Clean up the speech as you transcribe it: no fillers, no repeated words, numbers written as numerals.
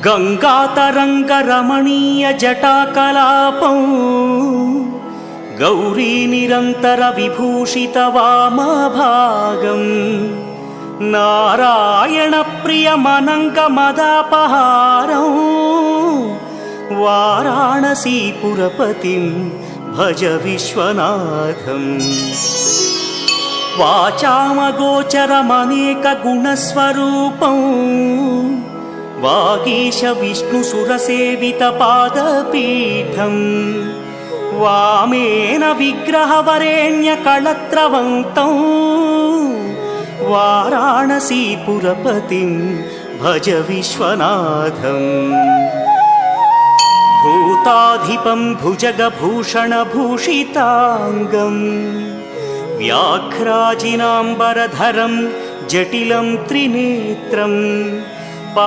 गङ्गातरङ्गरमणीयजटाकलापं गौरीनिरन्तरविभूषितवामभागम् नारायणप्रियमनङ्गमदापहारं वाराणसीपुरपतिं भज विश्वनाथम्। वाचामगोचरमनेकगुणस्वरूपं वागीश विष्णुसुरसेवितपादपीठम् वामेन विग्रहवरेण्यकळत्रवन्तं वाराणसीपुरपतिं भज विश्वनाथम्। भूताधिपं भुजगभूषणभूषिताङ्गम् व्याघ्राजिनाम्बरधरं जटिलं त्रिनेत्रम्